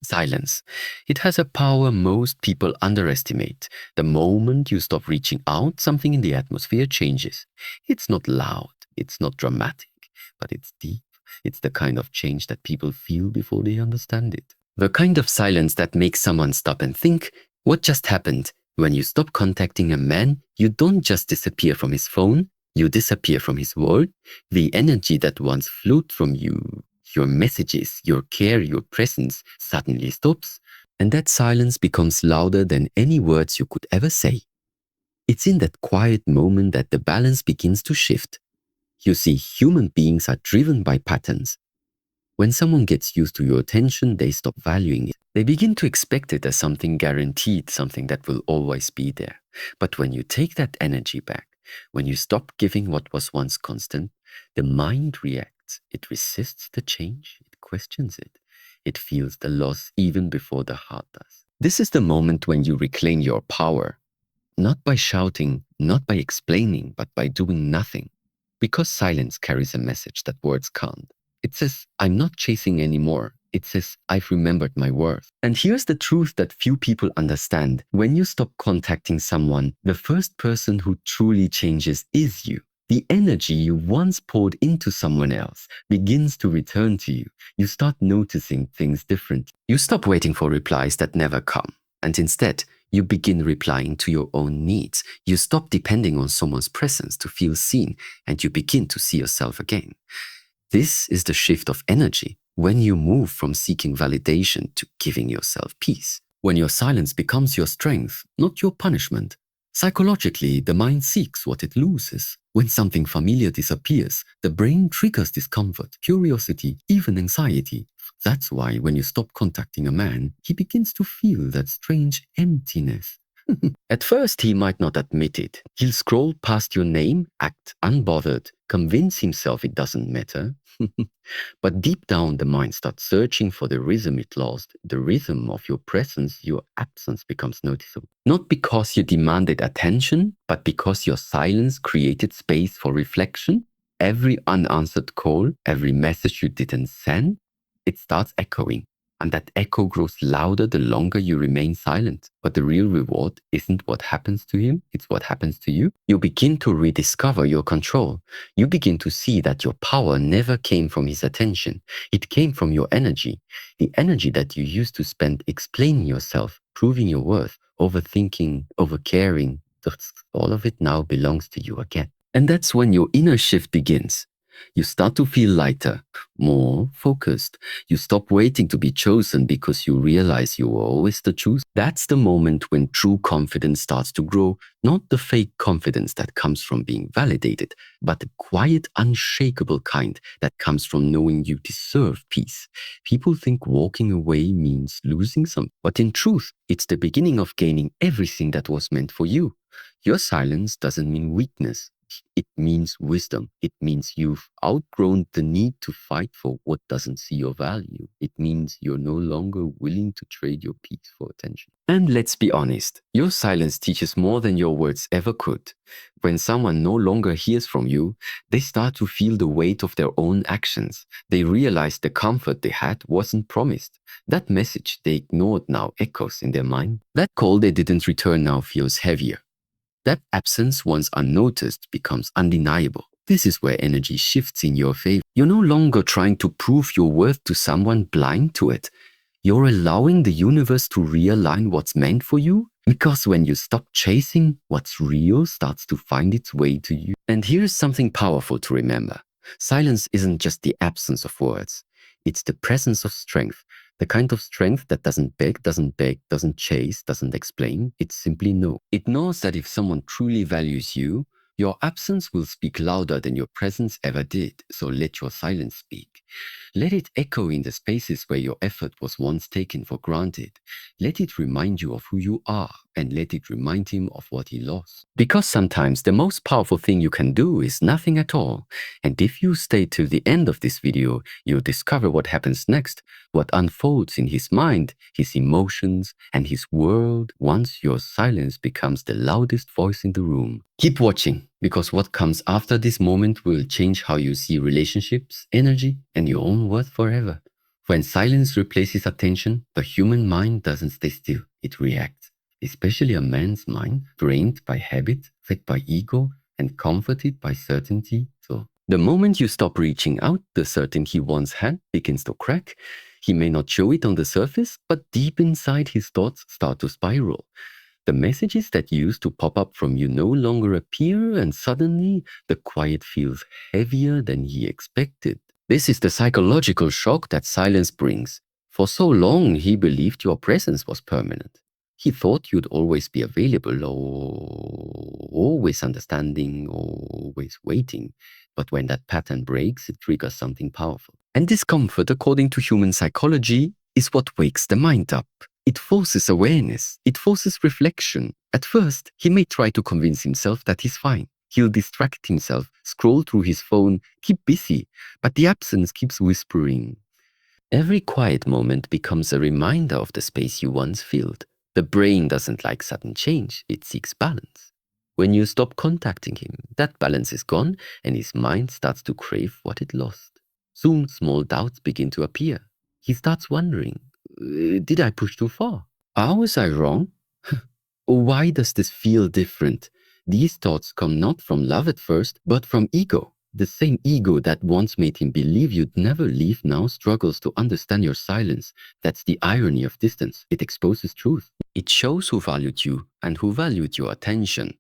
Silence. It has a power most people underestimate. The moment you stop reaching out, something in the atmosphere changes. It's not loud, it's not dramatic, but it's deep. It's the kind of change that people feel before they understand it. The kind of silence that makes someone stop and think, what just happened? When you stop contacting a man, you don't just disappear from his phone, you disappear from his world. The energy that once flowed from you, your messages, your care, your presence suddenly stops, and that silence becomes louder than any words you could ever say. It's in that quiet moment that the balance begins to shift. You see, human beings are driven by patterns. When someone gets used to your attention, they stop valuing it. They begin to expect it as something guaranteed, something that will always be there. But when you take that energy back, when you stop giving what was once constant, the mind reacts. It resists the change, it questions it. It feels the loss even before the heart does. This is the moment when you reclaim your power, not by shouting, not by explaining, but by doing nothing. Because silence carries a message that words can't. It says, I'm not chasing anymore. It says, I've remembered my worth. And here's the truth that few people understand. When you stop contacting someone, the first person who truly changes is you. The energy you once poured into someone else begins to return to you. You start noticing things differently. You stop waiting for replies that never come. And instead, you begin replying to your own needs. You stop depending on someone's presence to feel seen, and you begin to see yourself again. This is the shift of energy when you move from seeking validation to giving yourself peace. When your silence becomes your strength, not your punishment. Psychologically, the mind seeks what it loses. When something familiar disappears, the brain triggers discomfort, curiosity, even anxiety. That's why when you stop contacting a man, he begins to feel that strange emptiness. At first, he might not admit it. He'll scroll past your name, act unbothered, convince himself it doesn't matter. But deep down, the mind starts searching for the rhythm it lost. The rhythm of your presence, your absence becomes noticeable. Not because you demanded attention, but because your silence created space for reflection. Every unanswered call, every message you didn't send, it starts echoing. And that echo grows louder the longer you remain silent. But the real reward isn't what happens to him, it's what happens to you. You begin to rediscover your control. You begin to see that your power never came from his attention. It came from your energy. The energy that you used to spend explaining yourself, proving your worth, overthinking, overcaring. All of it now belongs to you again. And that's when your inner shift begins. You start to feel lighter, more focused. You stop waiting to be chosen because you realize you were always the truth. That's the moment when true confidence starts to grow, not the fake confidence that comes from being validated, but the quiet, unshakable kind that comes from knowing you deserve peace. People think walking away means losing something, but in truth, it's the beginning of gaining everything that was meant for you. Your silence doesn't mean weakness. It means wisdom. It means you've outgrown the need to fight for what doesn't see your value. It means you're no longer willing to trade your peace for attention. And let's be honest, your silence teaches more than your words ever could. When someone no longer hears from you, they start to feel the weight of their own actions. They realize the comfort they had wasn't promised. That message they ignored now echoes in their mind. That call they didn't return now feels heavier. That absence, once unnoticed, becomes undeniable. This is where energy shifts in your favor. You're no longer trying to prove your worth to someone blind to it. You're allowing the universe to realign what's meant for you, because when you stop chasing, what's real starts to find its way to you. And here's something powerful to remember. Silence isn't just the absence of words. It's the presence of strength. The kind of strength that doesn't beg, doesn't chase, doesn't explain. It simply knows. It knows that if someone truly values you, your absence will speak louder than your presence ever did. So let your silence speak. Let it echo in the spaces where your effort was once taken for granted. Let it remind you of who you are, and let it remind him of what he lost. Because sometimes the most powerful thing you can do is nothing at all. And if you stay till the end of this video, you'll discover what happens next, what unfolds in his mind, his emotions, and his world once your silence becomes the loudest voice in the room. Keep watching, because what comes after this moment will change how you see relationships, energy, and your own worth forever. When silence replaces attention, the human mind doesn't stay still, it reacts. Especially a man's mind, drained by habit, fed by ego, and comforted by certainty. So, the moment you stop reaching out, the certainty he once had begins to crack. He may not show it on the surface, but deep inside his thoughts start to spiral. The messages that used to pop up from you no longer appear, and suddenly the quiet feels heavier than he expected. This is the psychological shock that silence brings. For so long, he believed your presence was permanent. He thought you'd always be available, or always understanding, or always waiting. But when that pattern breaks, it triggers something powerful. And discomfort, according to human psychology, is what wakes the mind up. It forces awareness. It forces reflection. At first, he may try to convince himself that he's fine. He'll distract himself, scroll through his phone, keep busy, but the absence keeps whispering. Every quiet moment becomes a reminder of the space you once filled. The brain doesn't like sudden change, it seeks balance. When you stop contacting him, that balance is gone and his mind starts to crave what it lost. Soon, small doubts begin to appear. He starts wondering, did I push too far? How was I wrong? Why does this feel different? These thoughts come not from love at first, but from ego. The same ego that once made him believe you'd never leave now struggles to understand your silence. That's the irony of distance. It exposes truth. It shows who valued you and who valued your attention.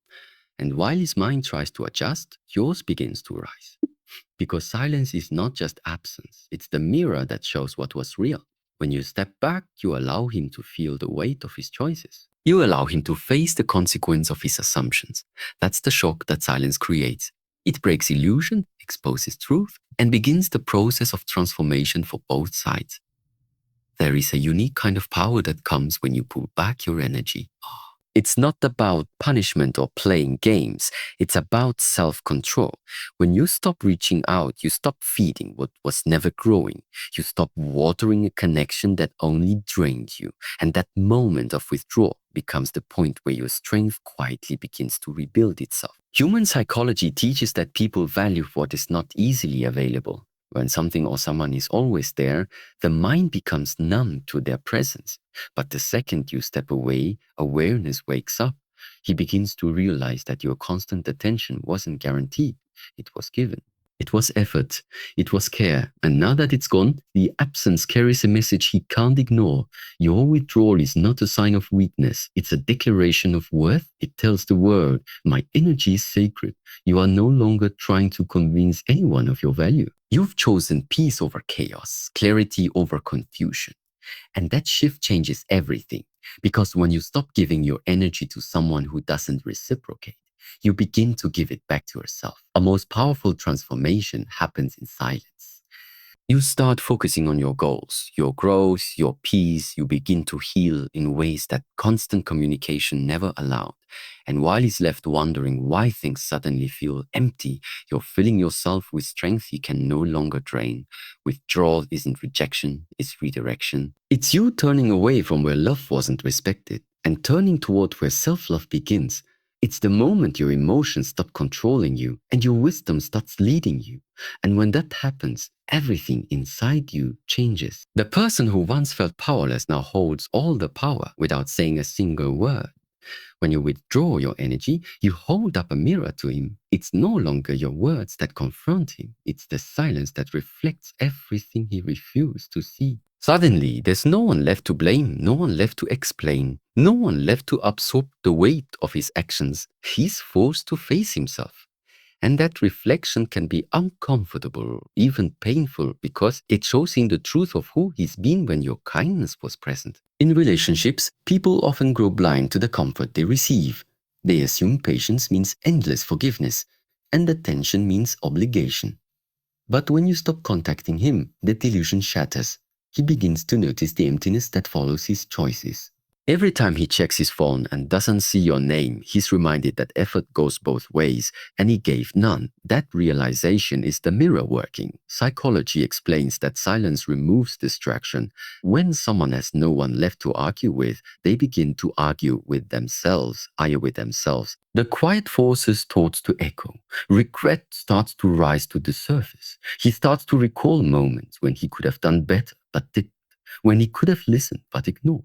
And while his mind tries to adjust, yours begins to rise. Because silence is not just absence, it's the mirror that shows what was real. When you step back, you allow him to feel the weight of his choices. You allow him to face the consequence of his assumptions. That's the shock that silence creates. It breaks illusion, exposes truth, and begins the process of transformation for both sides. There is a unique kind of power that comes when you pull back your energy. It's not about punishment or playing games. It's about self-control. When you stop reaching out, you stop feeding what was never growing. You stop watering a connection that only drained you. And that moment of withdrawal becomes the point where your strength quietly begins to rebuild itself. Human psychology teaches that people value what is not easily available. When something or someone is always there, the mind becomes numb to their presence. But the second you step away, awareness wakes up. He begins to realize that your constant attention wasn't guaranteed, it was given. It was effort, it was care, and now that it's gone, the absence carries a message he can't ignore. Your withdrawal is not a sign of weakness, it's a declaration of worth. It tells the world, my energy is sacred. You are no longer trying to convince anyone of your value. You've chosen peace over chaos, clarity over confusion. And that shift changes everything, because when you stop giving your energy to someone who doesn't reciprocate, you begin to give it back to yourself. A most powerful transformation happens in silence. You start focusing on your goals, your growth, your peace. You begin to heal in ways that constant communication never allowed. And while he's left wondering why things suddenly feel empty, you're filling yourself with strength you can no longer drain. Withdrawal isn't rejection, it's redirection. It's you turning away from where love wasn't respected and turning toward where self-love begins. It's the moment your emotions stop controlling you and your wisdom starts leading you. And when that happens, everything inside you changes. The person who once felt powerless now holds all the power without saying a single word. When you withdraw your energy, you hold up a mirror to him. It's no longer your words that confront him. It's the silence that reflects everything he refused to see. Suddenly, there's no one left to blame, no one left to explain, no one left to absorb the weight of his actions. He's forced to face himself. And that reflection can be uncomfortable, even painful, because it shows him the truth of who he's been when your kindness was present. In relationships, people often grow blind to the comfort they receive. They assume patience means endless forgiveness, and attention means obligation. But when you stop contacting him, the delusion shatters. He begins to notice the emptiness that follows his choices. Every time he checks his phone and doesn't see your name, he's reminded that effort goes both ways and he gave none. That realization is the mirror working. Psychology explains that silence removes distraction. When someone has no one left to argue with, they begin to argue with themselves. The quiet forces starts to echo. Regret starts to rise to the surface. He starts to recall moments when he could have done better but didn't, when he could have listened but ignored,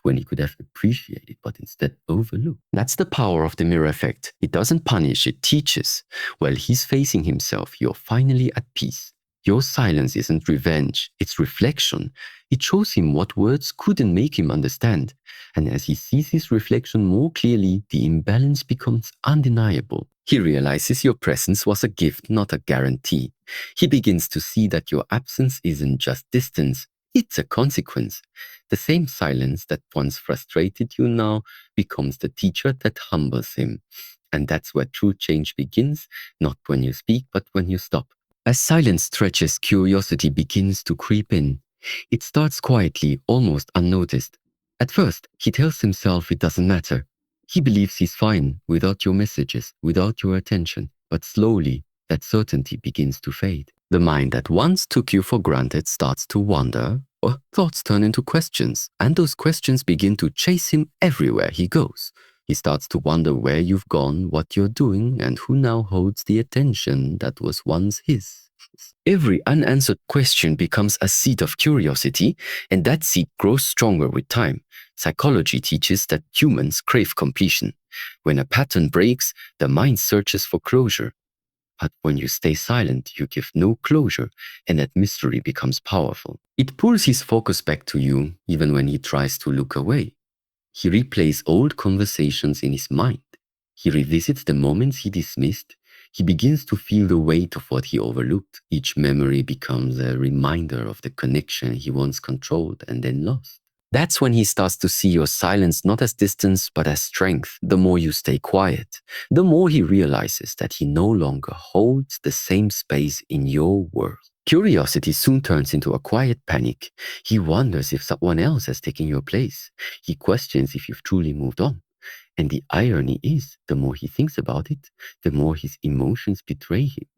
when he could have appreciated but instead overlooked. That's the power of the mirror effect. It doesn't punish, it teaches. While he's facing himself, you're finally at peace. Your silence isn't revenge, it's reflection. It shows him what words couldn't make him understand. And as he sees his reflection more clearly, the imbalance becomes undeniable. He realizes your presence was a gift, not a guarantee. He begins to see that your absence isn't just distance, it's a consequence. The same silence that once frustrated you now becomes the teacher that humbles him. And that's where true change begins, not when you speak, but when you stop. As silence stretches, curiosity begins to creep in. It starts quietly, almost unnoticed. At first, he tells himself it doesn't matter. He believes he's fine without your messages, without your attention. But slowly, that certainty begins to fade. The mind that once took you for granted starts to wander, or thoughts turn into questions, and those questions begin to chase him everywhere he goes. He starts to wonder where you've gone, what you're doing, and who now holds the attention that was once his. Every unanswered question becomes a seed of curiosity, and that seed grows stronger with time. Psychology teaches that humans crave completion. When a pattern breaks, the mind searches for closure. But when you stay silent, you give no closure, and that mystery becomes powerful. It pulls his focus back to you, even when he tries to look away. He replays old conversations in his mind. He revisits the moments he dismissed. He begins to feel the weight of what he overlooked. Each memory becomes a reminder of the connection he once controlled and then lost. That's when he starts to see your silence not as distance, but as strength. The more you stay quiet, the more he realizes that he no longer holds the same space in your world. Curiosity soon turns into a quiet panic. He wonders if someone else has taken your place. He questions if you've truly moved on. And the irony is, the more he thinks about it, the more his emotions betray him.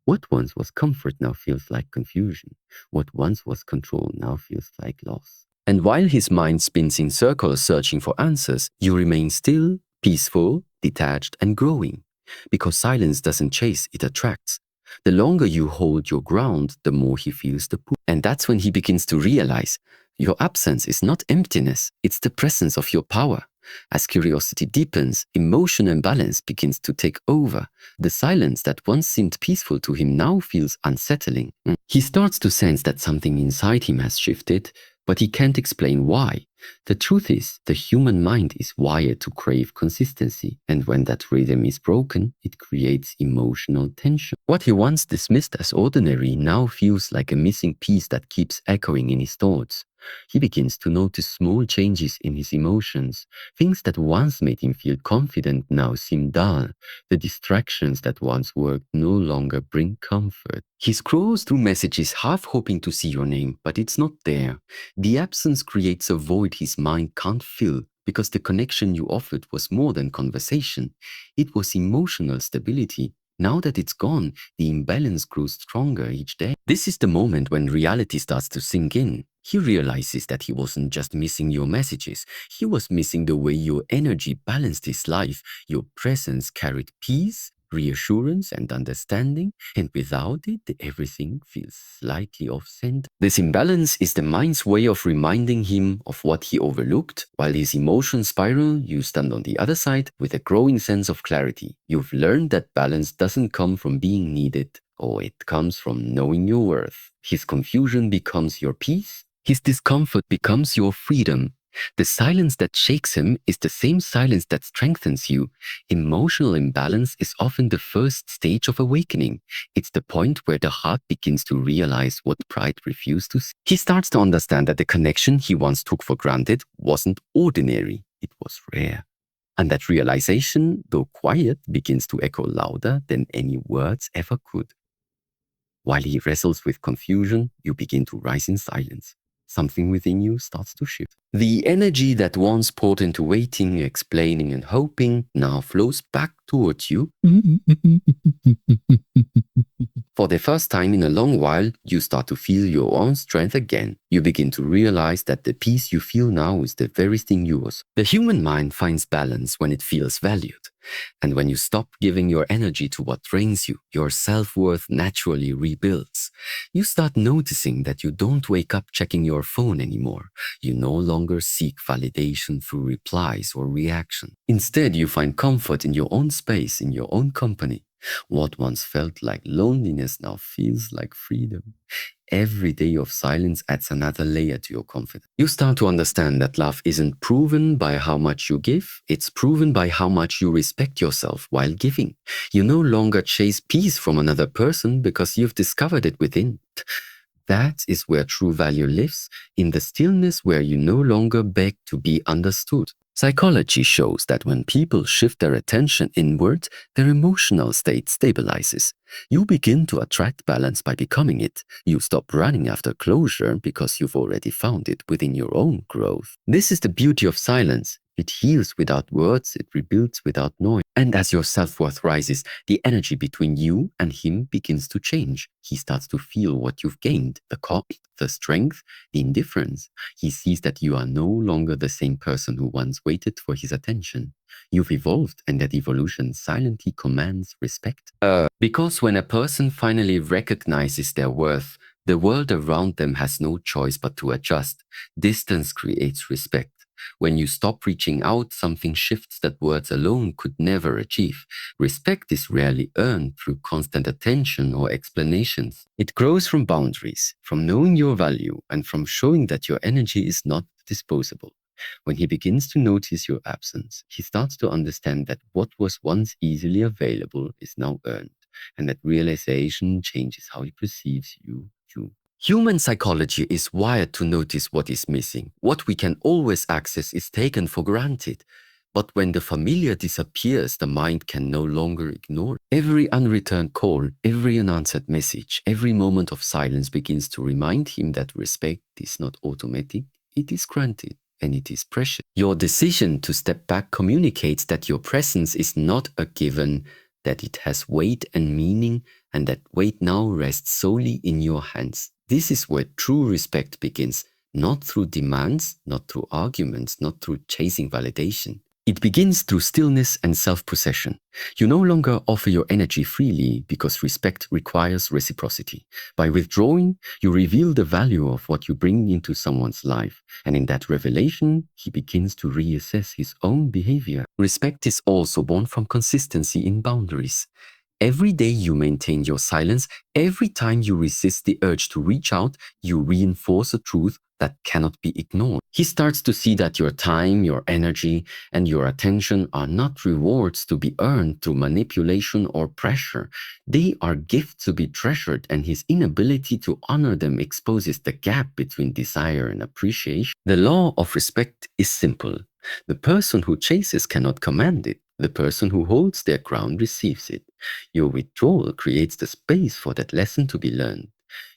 What once was comfort now feels like confusion. What once was control now feels like loss. And while his mind spins in circles searching for answers, you remain still, peaceful, detached, and growing. Because silence doesn't chase, it attracts. The longer you hold your ground, the more he feels the pull. And that's when he begins to realize your absence is not emptiness, it's the presence of your power. As curiosity deepens, emotion and balance begins to take over. The silence that once seemed peaceful to him now feels unsettling. He starts to sense that something inside him has shifted, but he can't explain why. The truth is, the human mind is wired to crave consistency, and when that rhythm is broken, it creates emotional tension. What he once dismissed as ordinary now feels like a missing piece that keeps echoing in his thoughts. He begins to notice small changes in his emotions. Things that once made him feel confident now seem dull. The distractions that once worked no longer bring comfort. He scrolls through messages half hoping to see your name, but it's not there. The absence creates a void his mind can't fill because the connection you offered was more than conversation. It was emotional stability. Now that it's gone, the imbalance grows stronger each day. This is the moment when reality starts to sink in. He realizes that he wasn't just missing your messages, he was missing the way your energy balanced his life. Your presence carried peace, reassurance, and understanding, and without it, everything feels slightly off-center. This imbalance is the mind's way of reminding him of what he overlooked. While his emotions spiral, you stand on the other side with a growing sense of clarity. You've learned that balance doesn't come from being needed, or it comes from knowing your worth. His confusion becomes your peace. His discomfort becomes your freedom. The silence that shakes him is the same silence that strengthens you. Emotional imbalance is often the first stage of awakening. It's the point where the heart begins to realize what pride refused to see. He starts to understand that the connection he once took for granted wasn't ordinary, it was rare. And that realization, though quiet, begins to echo louder than any words ever could. While he wrestles with confusion, you begin to rise in silence. something within you starts to shift. The energy that once poured into waiting, explaining, and hoping now flows back towards you. For the first time in a long while, you start to feel your own strength again. You begin to realize that the peace you feel now is the very thing yours. The human mind finds balance when it feels valued. And when you stop giving your energy to what drains you, your self-worth naturally rebuilds. You start noticing that you don't wake up checking your phone anymore. You no longer seek validation through replies or reaction. Instead, you find comfort in your own space, in your own company. What once felt like loneliness now feels like freedom. Every day of silence adds another layer to your confidence. You start to understand that love isn't proven by how much you give, it's proven by how much you respect yourself while giving. You no longer chase peace from another person because you've discovered it within. That is where true value lives, in the stillness where you no longer beg to be understood. Psychology shows that when people shift their attention inward, their emotional state stabilizes. You begin to attract balance by becoming it. You stop running after closure because you've already found it within your own growth. This is the beauty of silence. It heals without words, it rebuilds without noise. And as your self-worth rises, the energy between you and him begins to change. He starts to feel what you've gained, the calm, the strength, the indifference. He sees that you are no longer the same person who once waited for his attention. You've evolved, and that evolution silently commands respect. Because when a person finally recognizes their worth, the world around them has no choice but to adjust. Distance creates respect. When you stop reaching out, something shifts that words alone could never achieve. Respect is rarely earned through constant attention or explanations. It grows from boundaries, from knowing your value, and from showing that your energy is not disposable. When he begins to notice your absence, he starts to understand that what was once easily available is now earned, and that realization changes how he perceives you. Human psychology is wired to notice what is missing. What we can always access is taken for granted. But when the familiar disappears, the mind can no longer ignore it. Every unreturned call, every unanswered message, every moment of silence begins to remind him that respect is not automatic, it is granted. And it is precious. Your decision to step back communicates that your presence is not a given, that it has weight and meaning, and that weight now rests solely in your hands. This is where true respect begins, not through demands, not through arguments, not through chasing validation. It begins through stillness and self-possession. You no longer offer your energy freely because respect requires reciprocity. By withdrawing, you reveal the value of what you bring into someone's life, and in that revelation, he begins to reassess his own behavior. Respect is also born from consistency in boundaries. Every day you maintain your silence, every time you resist the urge to reach out, you reinforce a truth that cannot be ignored. He starts to see that your time, your energy, and your attention are not rewards to be earned through manipulation or pressure. They are gifts to be treasured, and his inability to honor them exposes the gap between desire and appreciation. The law of respect is simple. The person who chases cannot command it. The person who holds their ground receives it. Your withdrawal creates the space for that lesson to be learned.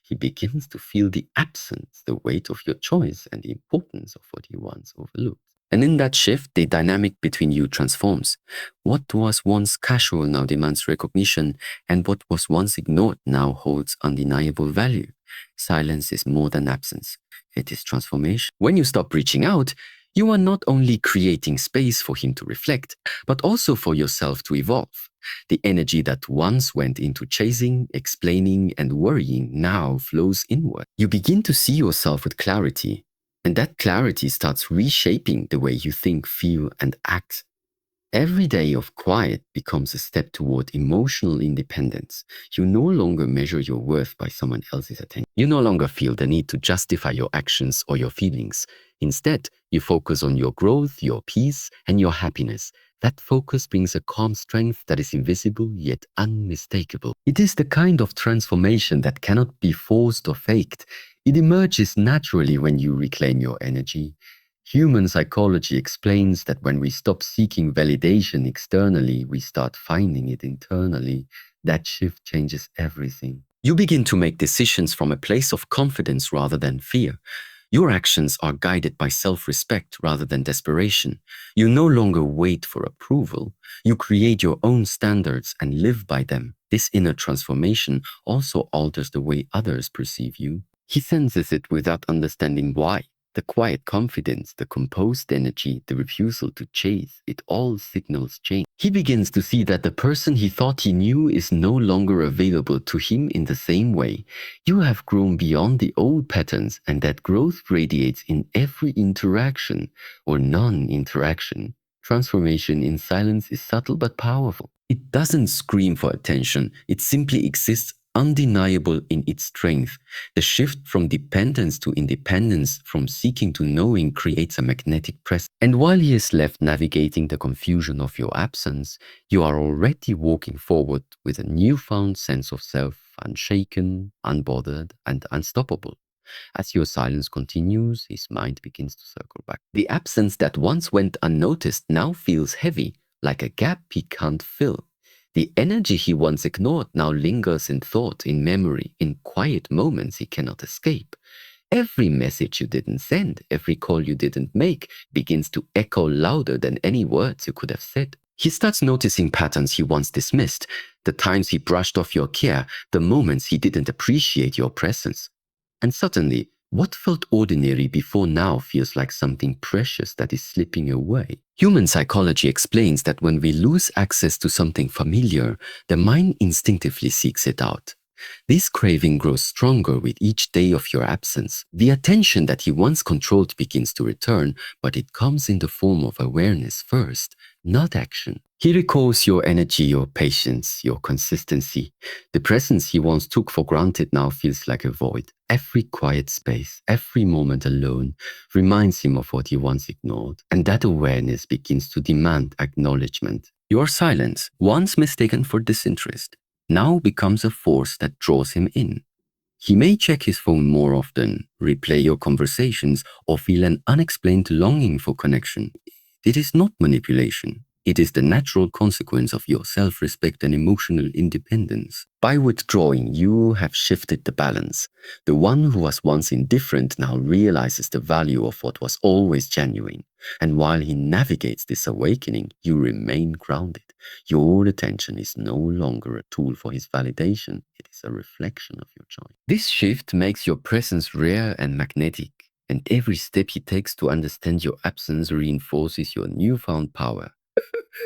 He begins to feel the absence, the weight of your choice, and the importance of what he once overlooked. And in that shift, the dynamic between you transforms. What was once casual now demands recognition, and what was once ignored now holds undeniable value. Silence is more than absence. It is transformation. When you stop reaching out, you are not only creating space for him to reflect, but also for yourself to evolve. The energy that once went into chasing, explaining, and worrying now flows inward. You begin to see yourself with clarity, and that clarity starts reshaping the way you think, feel, and act. Every day of quiet becomes a step toward emotional independence. You no longer measure your worth by someone else's attention. You no longer feel the need to justify your actions or your feelings. Instead, you focus on your growth, your peace, and your happiness. That focus brings a calm strength that is invisible yet unmistakable. It is the kind of transformation that cannot be forced or faked. It emerges naturally when you reclaim your energy. Human psychology explains that when we stop seeking validation externally, we start finding it internally. That shift changes everything. You begin to make decisions from a place of confidence rather than fear. Your actions are guided by self-respect rather than desperation. You no longer wait for approval. You create your own standards and live by them. This inner transformation also alters the way others perceive you. He senses it without understanding why. The quiet confidence, the composed energy, the refusal to chase, it all signals change. He begins to see that the person he thought he knew is no longer available to him in the same way. You have grown beyond the old patterns, and that growth radiates in every interaction or non-interaction. Transformation in silence is subtle but powerful. It doesn't scream for attention, it simply exists undeniable in its strength. The shift from dependence to independence, from seeking to knowing, creates a magnetic presence. And while he is left navigating the confusion of your absence, you are already walking forward with a newfound sense of self, unshaken, unbothered, and unstoppable. As your silence continues, his mind begins to circle back. The absence that once went unnoticed now feels heavy, like a gap he can't fill. The energy he once ignored now lingers in thought, in memory, in quiet moments he cannot escape. Every message you didn't send, every call you didn't make, begins to echo louder than any words you could have said. He starts noticing patterns he once dismissed, the times he brushed off your care, the moments he didn't appreciate your presence. And suddenly, what felt ordinary before now feels like something precious that is slipping away. Human psychology explains that when we lose access to something familiar, the mind instinctively seeks it out. This craving grows stronger with each day of your absence. The attention that he once controlled begins to return, but it comes in the form of awareness first, not action. He recalls your energy, your patience, your consistency. The presence he once took for granted now feels like a void. Every quiet space, every moment alone reminds him of what he once ignored, and that awareness begins to demand acknowledgement. Your silence, once mistaken for disinterest, now becomes a force that draws him in. He may check his phone more often, replay your conversations, or feel an unexplained longing for connection. It is not manipulation. It is the natural consequence of your self-respect and emotional independence. By withdrawing, you have shifted the balance. The one who was once indifferent now realizes the value of what was always genuine. And while he navigates this awakening, you remain grounded. Your attention is no longer a tool for his validation. It is a reflection of your joy. This shift makes your presence rare and magnetic, and every step he takes to understand your absence reinforces your newfound power.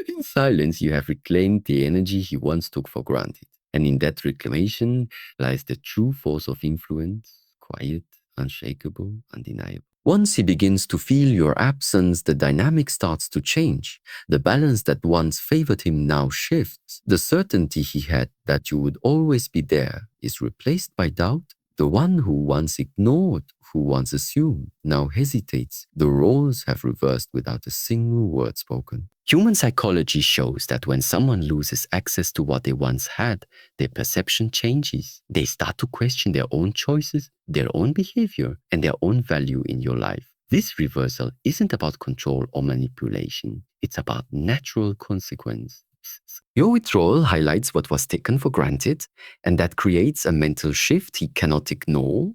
In silence, you have reclaimed the energy he once took for granted. And in that reclamation lies the true force of influence, quiet, unshakable, undeniable. Once he begins to feel your absence, the dynamic starts to change. The balance that once favored him now shifts. The certainty he had that you would always be there is replaced by doubt. The one who once ignored, who once assumed, now hesitates. The roles have reversed without a single word spoken. Human psychology shows that when someone loses access to what they once had, their perception changes. They start to question their own choices, their own behavior, and their own value in your life. This reversal isn't about control or manipulation. It's about natural consequence. Your withdrawal highlights what was taken for granted, and that creates a mental shift he cannot ignore.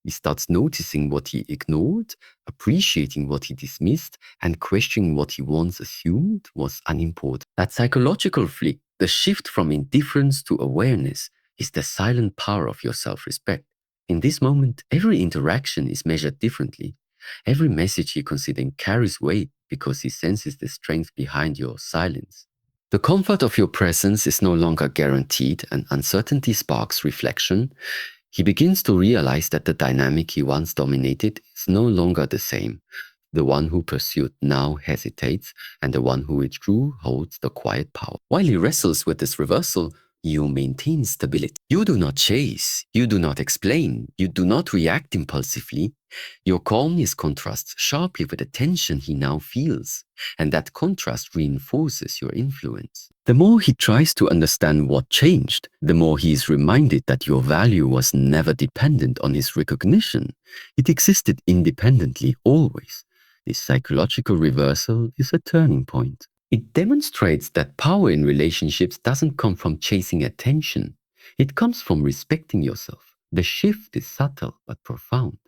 He starts noticing what he ignored, appreciating what he dismissed, and questioning what he once assumed was unimportant. That psychological flick, the shift from indifference to awareness, is the silent power of your self-respect. In this moment, every interaction is measured differently. Every message he considers carries weight because he senses the strength behind your silence. The comfort of your presence is no longer guaranteed, and uncertainty sparks reflection. He begins to realize that the dynamic he once dominated is no longer the same. The one who pursued now hesitates, and the one who withdrew holds the quiet power. While he wrestles with this reversal, you maintain stability. You do not chase, you do not explain, you do not react impulsively. Your calmness contrasts sharply with the tension he now feels, and that contrast reinforces your influence. The more he tries to understand what changed, the more he is reminded that your value was never dependent on his recognition. It existed independently always. This psychological reversal is a turning point. It demonstrates that power in relationships doesn't come from chasing attention. It comes from respecting yourself. The shift is subtle but profound.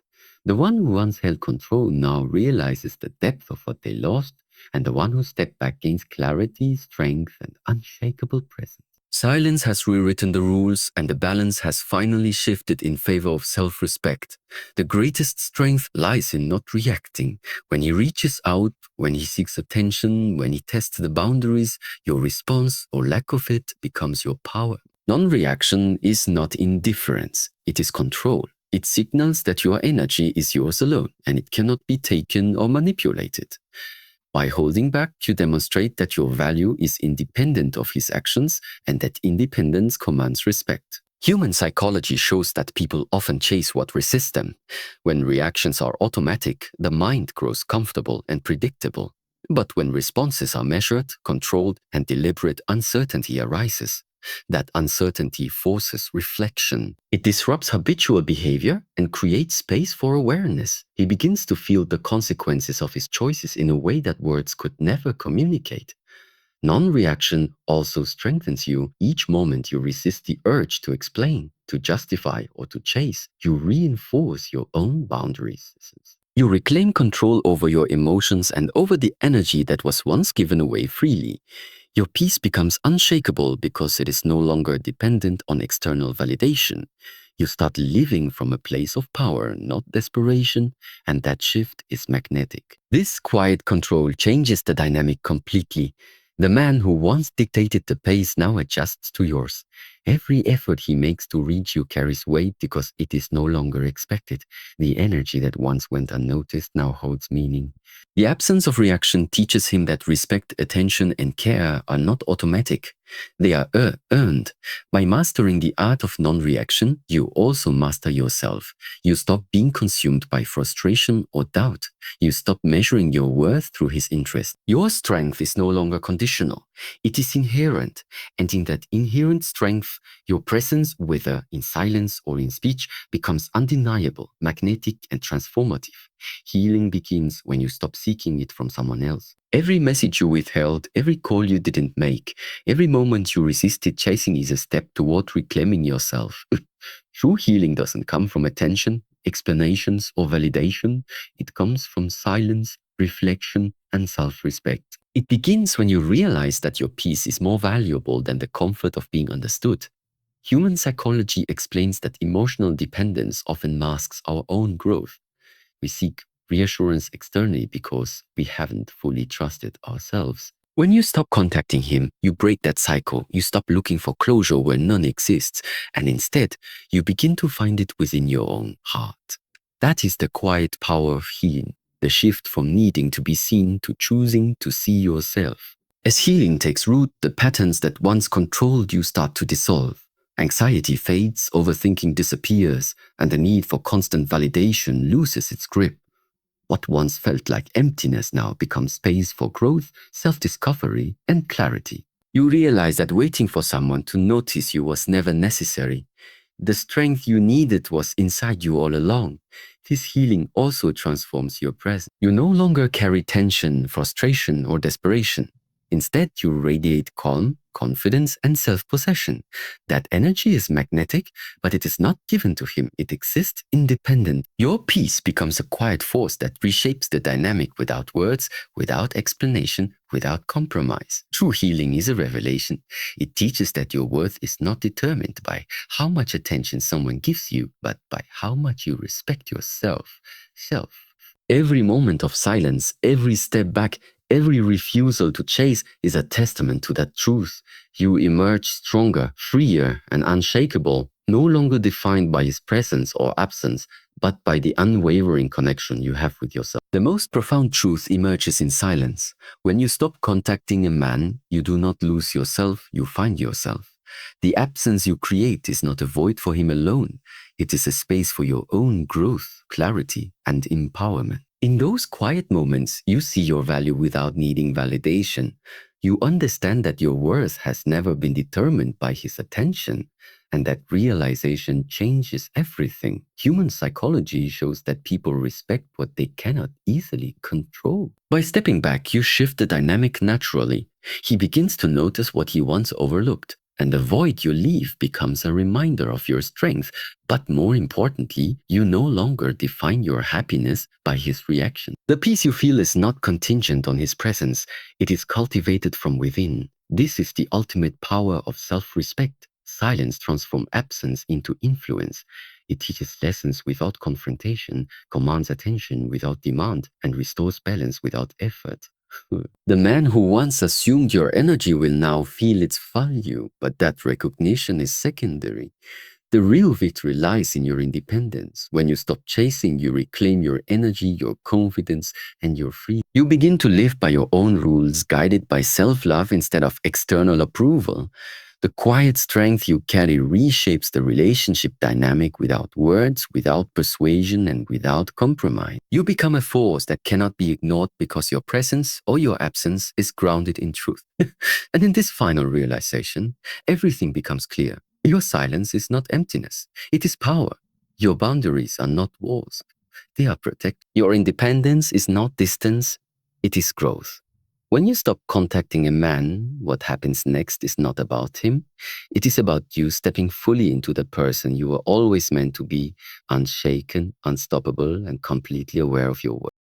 The one who once held control now realizes the depth of what they lost, and the one who stepped back gains clarity, strength, and unshakable presence. Silence has rewritten the rules, and the balance has finally shifted in favor of self-respect. The greatest strength lies in not reacting. When he reaches out, when he seeks attention, when he tests the boundaries, your response or lack of it becomes your power. Non-reaction is not indifference, it is control. It signals that your energy is yours alone, and it cannot be taken or manipulated. By holding back, you demonstrate that your value is independent of his actions and that independence commands respect. Human psychology shows that people often chase what resists them. When reactions are automatic, the mind grows comfortable and predictable. But when responses are measured, controlled, and deliberate, uncertainty arises. That uncertainty forces reflection. It disrupts habitual behavior and creates space for awareness. He begins to feel the consequences of his choices in a way that words could never communicate. Non-reaction also strengthens you. Each moment you resist the urge to explain, to justify, or to chase, you reinforce your own boundaries. You reclaim control over your emotions and over the energy that was once given away freely. Your peace becomes unshakable because it is no longer dependent on external validation. You start living from a place of power, not desperation, and that shift is magnetic. This quiet control changes the dynamic completely. The man who once dictated the pace now adjusts to yours. Every effort he makes to reach you carries weight because it is no longer expected. The energy that once went unnoticed now holds meaning. The absence of reaction teaches him that respect, attention, and care are not automatic. They are earned. By mastering the art of non-reaction, you also master yourself. You stop being consumed by frustration or doubt. You stop measuring your worth through his interest. Your strength is no longer conditional. It is inherent. And in that inherent strength, your presence, whether in silence or in speech, becomes undeniable, magnetic, and transformative. Healing begins when you stop seeking it from someone else. Every message you withheld, every call you didn't make, every moment you resisted chasing is a step toward reclaiming yourself. True healing doesn't come from attention, explanations, or validation. It comes from silence, reflection, and self-respect. It begins when you realize that your peace is more valuable than the comfort of being understood. Human psychology explains that emotional dependence often masks our own growth. We seek reassurance externally because we haven't fully trusted ourselves. When you stop contacting him, you break that cycle. You stop looking for closure where none exists, and instead, you begin to find it within your own heart. That is the quiet power of healing, the shift from needing to be seen to choosing to see yourself. As healing takes root, the patterns that once controlled you start to dissolve. Anxiety fades, overthinking disappears, and the need for constant validation loses its grip. What once felt like emptiness now becomes space for growth, self-discovery, and clarity. You realize that waiting for someone to notice you was never necessary. The strength you needed was inside you all along. This healing also transforms your present. You no longer carry tension, frustration, or desperation. Instead, you radiate calm, confidence, and self-possession. That energy is magnetic, but it is not given to him. It exists independent. Your peace becomes a quiet force that reshapes the dynamic without words, without explanation, without compromise. True healing is a revelation. It teaches that your worth is not determined by how much attention someone gives you, but by how much you respect yourself. Every moment of silence, every step back, every refusal to chase is a testament to that truth. You emerge stronger, freer, and unshakable, no longer defined by his presence or absence, but by the unwavering connection you have with yourself. The most profound truth emerges in silence. When you stop contacting a man, you do not lose yourself, you find yourself. The absence you create is not a void for him alone. It is a space for your own growth, clarity, and empowerment. In those quiet moments, you see your value without needing validation. You understand that your worth has never been determined by his attention, and that realization changes everything. Human psychology shows that people respect what they cannot easily control. By stepping back, you shift the dynamic naturally. He begins to notice what he once overlooked. And the void you leave becomes a reminder of your strength. But more importantly, you no longer define your happiness by his reaction. The peace you feel is not contingent on his presence. It is cultivated from within. This is the ultimate power of self-respect. Silence transforms absence into influence. It teaches lessons without confrontation, commands attention without demand, and restores balance without effort. The man who once assumed your energy will now feel its value, but that recognition is secondary. The real victory lies in your independence. When you stop chasing, you reclaim your energy, your confidence, and your freedom. You begin to live by your own rules, guided by self-love instead of external approval. The quiet strength you carry reshapes the relationship dynamic without words, without persuasion, and without compromise. You become a force that cannot be ignored because your presence or your absence is grounded in truth. And in this final realization, everything becomes clear. Your silence is not emptiness, it is power. Your boundaries are not walls, they are protected. Your independence is not distance, it is growth. When you stop contacting a man, what happens next is not about him. It is about you stepping fully into the person you were always meant to be, unshaken, unstoppable, and completely aware of your worth.